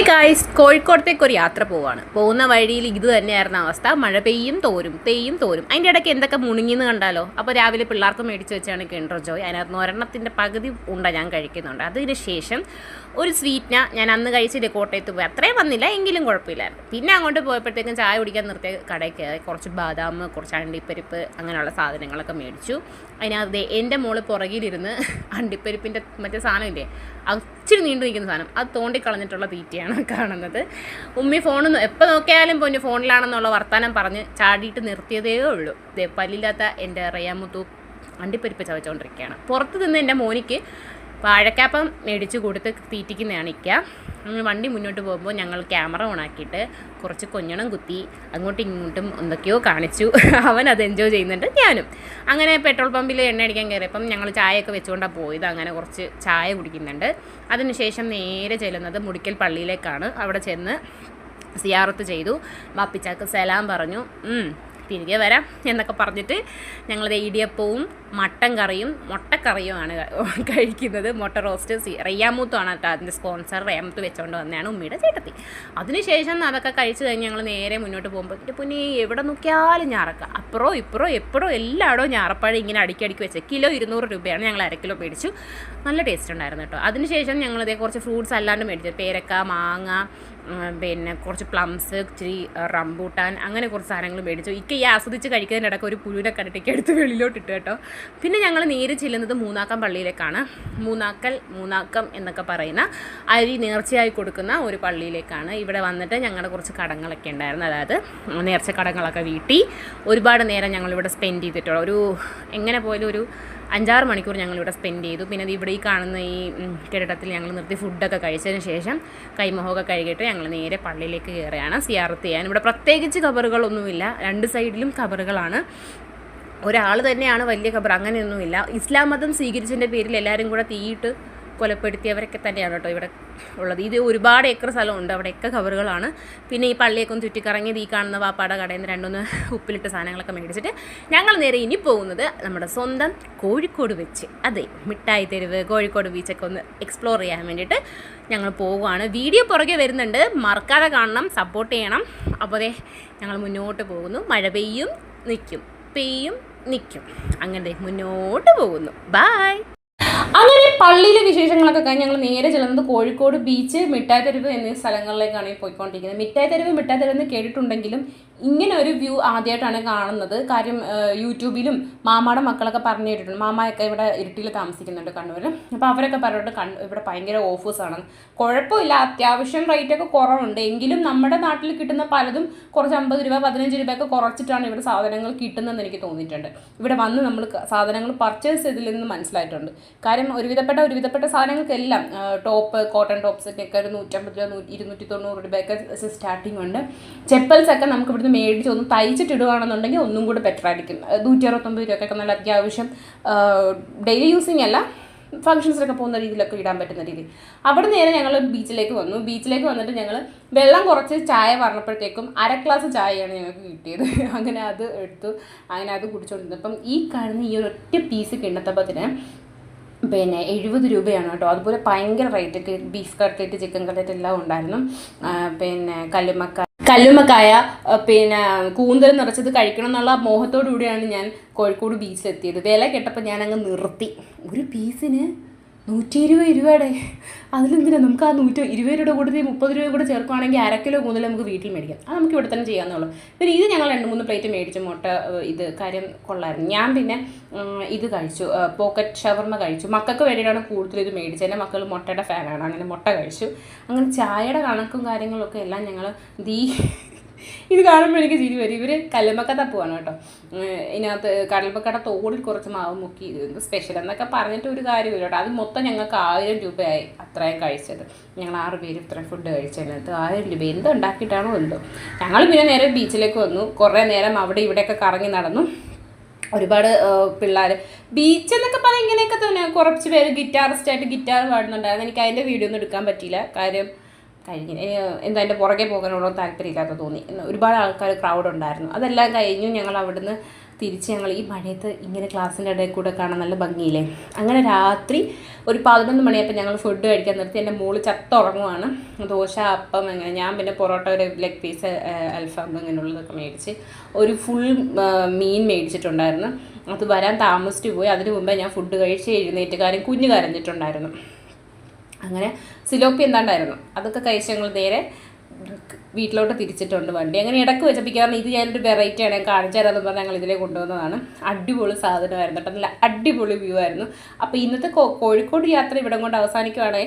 Guys, കോഴിക്കോടത്തേക്ക് ഒരു യാത്ര പോവാണ്. പോകുന്ന വഴിയിൽ ഇത് തന്നെയായിരുന്ന അവസ്ഥ. മഴ പെയ്യും തോരും, പെയ്യും തോരും. അതിൻ്റെ ഇടയ്ക്ക് എന്തൊക്കെ മുണുങ്ങിന്ന് കണ്ടാലോ. അപ്പോൾ രാവിലെ പിള്ളേർക്ക് മേടിച്ച് വെച്ചാണ് കിൻഡർ ജോയ്. അതിനകത്ത് ഒരെണ്ണത്തിൻ്റെ പകുതി ഞാൻ കഴിക്കുന്നുണ്ട്. അതിന് ശേഷം ഒരു സ്വീറ്റ്ന ഞാൻ അന്ന് കഴിച്ചിട്ട് കോട്ടയത്ത് പോയി. അത്രയും വന്നില്ല, എങ്കിലും കുഴപ്പമില്ലായിരുന്നു. പിന്നെ അങ്ങോട്ട് പോയപ്പോഴത്തേക്കും ചായ കുടിക്കാൻ നിർത്തിയ കടയിൽ കയറി കുറച്ച് ബാദാം, കുറച്ച് അണ്ടിപ്പരിപ്പ്, അങ്ങനെയുള്ള സാധനങ്ങളൊക്കെ മേടിച്ചു. അതിനകത്ത് എൻ്റെ മോള് പുറകിലിരുന്ന് അണ്ടിപ്പരിപ്പിൻ്റെ മറ്റേ സാധനമില്ലേ, ഇച്ചിരി നീണ്ടു നിൽക്കുന്ന സാധനം, അത് തോണ്ടിക്കളഞ്ഞിട്ടുള്ള തീറ്റയാണ് കാണുന്നത്. ഉമ്മി എപ്പോൾ നോക്കിയാലും പൊന്നു ഫോണിലാണെന്നുള്ള വർത്തമാനം പറഞ്ഞ് ചാടിയിട്ട് നിർത്തിയതേ ഉള്ളൂ. പല്ലില്ലാത്ത എൻ്റെ റയാമുത്തു അണ്ടിപ്പരിപ്പ് ചവച്ചുകൊണ്ടിരിക്കുകയാണ്. പുറത്ത് നിന്ന് എൻ്റെ മോനിക്ക് വാഴക്കാപ്പം മേടിച്ച് കൊടുത്ത് തീറ്റിക്കുന്നതാണ് ഇക്ക. വണ്ടി മുന്നോട്ട് പോകുമ്പോൾ ഞങ്ങൾ ക്യാമറ ഓണാക്കിയിട്ട് കുറച്ച് കൊഞ്ഞണം കുത്തി അങ്ങോട്ടും ഇങ്ങോട്ടും എന്തൊക്കെയോ കാണിച്ചു. അവൻ അത് എൻജോയ് ചെയ്യുന്നുണ്ട്, ഞാനും. അങ്ങനെ പെട്രോൾ പമ്പിൽ എണ്ണ അടിക്കാൻ കയറിയപ്പം ഞങ്ങൾ ചായയൊക്കെ വെച്ചുകൊണ്ടാണ് പോയത്. അങ്ങനെ കുറച്ച് ചായ കുടിക്കുന്നുണ്ട്. അതിനുശേഷം നേരെ ചെല്ലുന്നത് മുടിക്കൽ പള്ളിയിലേക്കാണ്. അവിടെ ചെന്ന് സിയാറത്ത് ചെയ്തു. ബാപ്പിച്ചാക്ക് സലാം പറഞ്ഞു. തിരികെ വരാം എന്നൊക്കെ പറഞ്ഞിട്ട് ഞങ്ങളത് ഇടിയപ്പവും മട്ടൻ കറിയും മുട്ടക്കറിയുമാണ് കഴിക്കുന്നത്. മുട്ട റോസ്റ്റ് റയ്യാമൂത്താണ് കേട്ടോ അതിൻ്റെ സ്പോൺസർ. റയ്യാമൂത്ത് വെച്ചുകൊണ്ട് വന്നതാണ് ഉമ്മയുടെ ചേട്ടത്തി. അതിനുശേഷം അതൊക്കെ കഴിച്ച് കഴിഞ്ഞ് ഞങ്ങൾ നേരെ മുന്നോട്ട് പോകുമ്പോൾ പിന്നെ എവിടെ നോക്കിയാലും ഞാറക്ക, അപ്പുറോ ഇപ്പുറോ എപ്പോഴും എല്ലായിടവും ഞാറപ്പഴം ഇങ്ങനെ അടുക്കി വെച്ച് കിലോ 200 രൂപയാണ്. ഞങ്ങൾ 1/2 കിലോ മേടിച്ചു. നല്ല ടേസ്റ്റ് ഉണ്ടായിരുന്നു കേട്ടോ. അതിനുശേഷം ഞങ്ങളിതേ കുറച്ച് ഫ്രൂട്ട്സ് അല്ലാണ്ട് മേടിച്ചു. പേരക്ക, മാങ്ങ, പിന്നെ കുറച്ച് പ്ലംസ്, ഇച്ചിരി റംബൂട്ടാൻ, അങ്ങനെ കുറച്ച് സാധനങ്ങൾ മേടിച്ചു. ഈ ആസ്വദിച്ച് കഴിക്കുന്നതിൻ്റെ ഇടയ്ക്ക് ഒരു പുഴുവിനെ കണ്ടിട്ടേക്ക് എടുത്ത് വെളിയിലോട്ടിട്ട് കേട്ടോ. പിന്നെ ഞങ്ങൾ നേരെ ചെല്ലുന്നത് മൂന്നാക്കം പള്ളിയിലേക്കാണ്. മൂന്നാക്കം എന്നൊക്കെ പറയുന്ന അരി നേർച്ചയായി കൊടുക്കുന്ന ഒരു പള്ളിയിലേക്കാണ്. ഇവിടെ വന്നിട്ട് ഞങ്ങളുടെ കുറച്ച് കടങ്ങളൊക്കെ ഉണ്ടായിരുന്നു. അതായത് നേർച്ച കടങ്ങളൊക്കെ വീട്ടി ഒരുപാട് നേരം ഞങ്ങളിവിടെ സ്പെൻഡ് ചെയ്തിട്ടുള്ളൂ. എങ്ങനെ പോയാലും ഒരു 5-6 മണിക്കൂർ ഞങ്ങളിവിടെ സ്പെൻഡ് ചെയ്തു. പിന്നെ ഇവിടെ ഈ കാണുന്ന ഈ കെട്ടിടത്തിൽ ഞങ്ങൾ നിർത്തി ഫുഡൊക്കെ കഴിച്ചതിന് ശേഷം കൈമുഖമൊക്കെ കഴുകിയിട്ട് ഞങ്ങൾ നേരെ പള്ളിയിലേക്ക് കയറുകയാണ് സിയാറത്ത് ചെയ്യാൻ. ഇവിടെ പ്രത്യേകിച്ച് ഖബറുകളൊന്നുമില്ല, 2 സൈഡിലും ഖബറുകളാണ്. ഒരാൾ തന്നെയാണ് വലിയ ഖബർ, അങ്ങനെയൊന്നുമില്ല. ഇസ്ലാം മതം സ്വീകരിച്ചതിൻ്റെ പേരിൽ എല്ലാവരും കൂടെ തീയിട്ട് കൊലപ്പെടുത്തിയവരൊക്കെ തന്നെയാണ് കേട്ടോ ഇവിടെ ഉള്ളത്. ഇത് ഒരുപാട് ഏക്കർ സ്ഥലമുണ്ട്, അവിടെയൊക്കെ ഖബറുകളാണ്. പിന്നെ ഈ പള്ളിയൊക്കെ ഒന്ന് ചുറ്റിക്കറങ്ങിയത് ഈ കാണുന്ന വാപ്പാടെ കടയിൽ നിന്ന് 2-3 ഉപ്പിലിട്ട സാധനങ്ങളൊക്കെ മേടിച്ചിട്ട് ഞങ്ങൾ നേരെ ഇനി പോകുന്നത് നമ്മുടെ സ്വന്തം കോഴിക്കോട് വെച്ച്, അതെ മിഠായി തെരുവ്, കോഴിക്കോട് ബീച്ചൊക്കെ ഒന്ന് എക്സ്പ്ലോർ ചെയ്യാൻ വേണ്ടിയിട്ട് ഞങ്ങൾ പോവുകയാണ്. വീഡിയോ പുറകെ വരുന്നുണ്ട്, മറക്കാതെ കാണണം, സപ്പോർട്ട് ചെയ്യണം. അപ്പോൾ അതെ ഞങ്ങൾ മുന്നോട്ട് പോകുന്നു. മഴ പെയ്യും നിൽക്കും, പെയ്യും നിൽക്കും, അങ്ങനെ മുന്നോട്ട് പോകുന്നു. ബൈ. അങ്ങനെ പള്ളിയിലെ വിശേഷങ്ങളൊക്കെ കഴിഞ്ഞ് ഞങ്ങൾ നേരെ ചെല്ലുന്നത് കോഴിക്കോട് ബീച്ച്, മിഠായി തെരുവ് എന്നീ സ്ഥലങ്ങളിലേക്കാണ് പോയിക്കൊണ്ടിരിക്കുന്നത്. മിഠായി തെരുവ് എന്ന് കേട്ടിട്ടുണ്ടെങ്കിലും ഇങ്ങനെ ഒരു വ്യൂ ആദ്യമായിട്ടാണ് കാണുന്നത്. കാര്യം യൂട്യൂബിലും മാമാടെ മക്കളൊക്കെ പറഞ്ഞു കേട്ടിട്ടുണ്ട്. മാമയൊക്കെ ഇവിടെ ഇരിട്ടിയിൽ താമസിക്കുന്നുണ്ട്, കണ്ണൂർ. അപ്പോൾ അവരൊക്കെ പറഞ്ഞിട്ട് ഇവിടെ ഭയങ്കര ഓഫേഴ്സാണ്. കുഴപ്പമില്ല, അത്യാവശ്യം റേറ്റൊക്കെ കുറവുണ്ട്. എങ്കിലും നമ്മുടെ നാട്ടിൽ കിട്ടുന്ന പലതും കുറച്ച് 50 രൂപ 15 രൂപയൊക്കെ കുറച്ചിട്ടാണ് ഇവിടെ സാധനങ്ങൾ കിട്ടുന്നതെന്ന് എനിക്ക് തോന്നിയിട്ടുണ്ട്. ഇവിടെ വന്ന് നമ്മൾ സാധനങ്ങൾ പർച്ചേസ് ചെയ്തതിൽ നിന്ന് മനസ്സിലായിട്ടുണ്ട്. കാര്യം ഒരുവിധപ്പെട്ട സാധനങ്ങൾക്കെല്ലാം ടോപ്പ്, കോട്ടൺ ടോപ്സൊക്കെ ഒരു 150 രൂപ 290 രൂപയൊക്കെ സ്റ്റാർട്ടിങ് ഉണ്ട്. ചെപ്പൽസൊക്കെ നമുക്ക് ഇവിടുന്ന് മേടിച്ച് ഒന്ന് തയ്ച്ചിട്ടിടുകയാണെന്നുണ്ടെങ്കിൽ ഒന്നും കൂടെ ബെറ്റർ ആയിരിക്കും. 169 രൂപയൊക്കെ നല്ല അത്യാവശ്യം ഡെയിലി യൂസിങ് അല്ല, ഫംഗ്ഷൻസിലൊക്കെ പോകുന്ന രീതിയിലൊക്കെ ഇടാൻ പറ്റുന്ന രീതി. അവിടെ നേരെ ഞങ്ങൾ ബീച്ചിലേക്ക് വന്നിട്ട് ഞങ്ങൾ വെള്ളം കുറച്ച് ചായ പറഞ്ഞപ്പോഴത്തേക്കും 1/2 ഗ്ലാസ് ചായയാണ് ഞങ്ങൾക്ക് കിട്ടിയത്. അങ്ങനെ അത് എടുത്തു, അങ്ങനെ അത് കുടിച്ചുകൊണ്ടിരുന്നപ്പം ഈ കാണുന്ന ഈ ഒരൊറ്റ പീസ് കിണ്ണത്തപ്പത്തിന് പിന്നെ 70 രൂപയാണ് കേട്ടോ. അതുപോലെ ഭയങ്കര റേറ്റൊക്കെ, ബീഫ് കട്ട്ലേറ്റ്, ചിക്കൻ കട്ട്ലേറ്റ് എല്ലാം ഉണ്ടായിരുന്നു. പിന്നെ കല്ലുമ്മക്കായ, പിന്നെ കൂന്തൽ നിറച്ചത് കഴിക്കണം എന്നുള്ള മോഹത്തോടു കൂടിയാണ് ഞാൻ കോഴിക്കോട് ബീച്ചിലെത്തിയത്. വില കേട്ടപ്പോൾ ഞാൻ അങ്ങ് നിർത്തി. ഒരു പീസിന് 120 രൂപയുടെ. അതിലെന്തിനാണ് നമുക്ക് ആ 120 രൂപയുടെ കൂടെ 30 രൂപ കൂടെ ചേർക്കുകയാണെങ്കിൽ 1/2 കിലോ കൂന്തൽ നമുക്ക് വീട്ടിൽ മേടിക്കാം. അത് നമുക്ക് ഇവിടെ തന്നെ ചെയ്യാമെന്നുള്ളൂ. പിന്നെ ഇത് ഞങ്ങൾ 2-3 പ്ലേറ്റ് മേടിച്ചു. മുട്ട ഇത് കാര്യം കൊള്ളായിരുന്നു. ഞാൻ പിന്നെ ഇത് കഴിച്ചു, പോക്കറ്റ് ഷവർമ കഴിച്ചു. മക്കൾക്ക് വേണ്ടിയിട്ടാണ് കൂടുതൽ ഇത് മേടിച്ചത്. എൻ്റെ മക്കൾ മുട്ടയുടെ ഫാനാണ്, അങ്ങനെ മുട്ട കഴിച്ചു. അങ്ങനെ ചായയുടെ കണക്കും കാര്യങ്ങളൊക്കെ എല്ലാം ഞങ്ങൾ ഇത് കാണുമ്പോൾ എനിക്ക് ചിരി വരും. ഇവർ കല്ലുമ്മക്കട പോവാണ് കേട്ടോ. ഇതിനകത്ത് കടൽപ്പക്കട തോടിൽ കുറച്ച് മാവ് മുക്കി സ്പെഷ്യൽ എന്നൊക്കെ പറഞ്ഞിട്ട് ഒരു കാര്യമില്ല കേട്ടോ. അത് മൊത്തം ഞങ്ങൾക്ക് 1000 രൂപയായി അത്രയും കഴിച്ചത്. ഞങ്ങൾ 6 പേര് ഇത്രയും ഫുഡ് കഴിച്ചതിനകത്ത് 1000 രൂപ എന്തോ ഉണ്ടാക്കിയിട്ടാണോ എന്തോ. ഞങ്ങൾ പിന്നെ നേരെ ബീച്ചിലേക്ക് വന്നു. കുറേ നേരം അവിടെ ഇവിടെയൊക്കെ കറങ്ങി നടന്നു. ഒരുപാട് പിള്ളേർ ബീച്ച് എന്നൊക്കെ പറഞ്ഞാൽ ഇങ്ങനെയൊക്കെ തന്നെ കുറച്ച് പേര് ഗിറ്റാറിസ്റ്റായിട്ട് ഗിറ്റാർ പാടുന്നുണ്ടായിരുന്നു. എനിക്ക് അതിൻ്റെ വീഡിയോ ഒന്നും എടുക്കാൻ പറ്റിയില്ല. കാര്യം എന്താ എൻ്റെ പുറകെ പോകാനുള്ള താല്പര്യമില്ലാത്ത തോന്നി. ഒരുപാട് ആൾക്കാർ ക്രൗഡ് ഉണ്ടായിരുന്നു. അതെല്ലാം കഴിഞ്ഞു ഞങ്ങൾ അവിടുന്ന് തിരിച്ച് ഞങ്ങൾ ഈ മഴയത്ത് ഇങ്ങനെ ക്ലാസ്സിൻ്റെ ഇടയിൽ കൂടെ കാണാൻ നല്ല ഭംഗിയില്ലേ. അങ്ങനെ രാത്രി ഒരു 11 മണിയപ്പോൾ ഞങ്ങൾ ഫുഡ് കഴിക്കാൻ നിർത്തി. എൻ്റെ മോള് ചത്തുറങ്ങുവാണ്. ദോശ, അപ്പം, അങ്ങനെ. ഞാൻ പിന്നെ പൊറോട്ട, ഒരു ലെഗ് പീസ്, അൽഫാം അങ്ങനെയുള്ളതൊക്കെ മേടിച്ച് ഒരു ഫുൾ മീൻ മേടിച്ചിട്ടുണ്ടായിരുന്നു. അത് വരാൻ താമസിച്ചു പോയി. അതിന് മുമ്പേ ഞാൻ ഫുഡ് കഴിച്ച് എഴുന്നേറ്റ്, കാര്യം കുഞ്ഞ് കരഞ്ഞിട്ടുണ്ടായിരുന്നു. അങ്ങനെ സിലോപ്പി എന്താണ്ടായിരുന്നു, അതൊക്കെ കഴിച്ച് ഞങ്ങൾ നേരെ വീട്ടിലോട്ട് തിരിച്ചിട്ടുണ്ട് വണ്ടി. അങ്ങനെ ഇടയ്ക്ക് വെച്ചപ്പോൾ കാരണം ഇത് ഞാനൊരു വെറൈറ്റിയാണ്, ഞാൻ കാണിച്ചു തരാമെന്ന് പറഞ്ഞാൽ ഞങ്ങൾ ഇതിലേ കൊണ്ടുവന്നതാണ്. അടിപൊളി സാധനമായിരുന്നു കേട്ടോ, നല്ല അടിപൊളി വ്യൂ ആയിരുന്നു. അപ്പോൾ ഇന്നത്തെ കോഴിക്കോട് യാത്ര ഇവിടെ കൊണ്ട് അവസാനിക്കുവാണേ.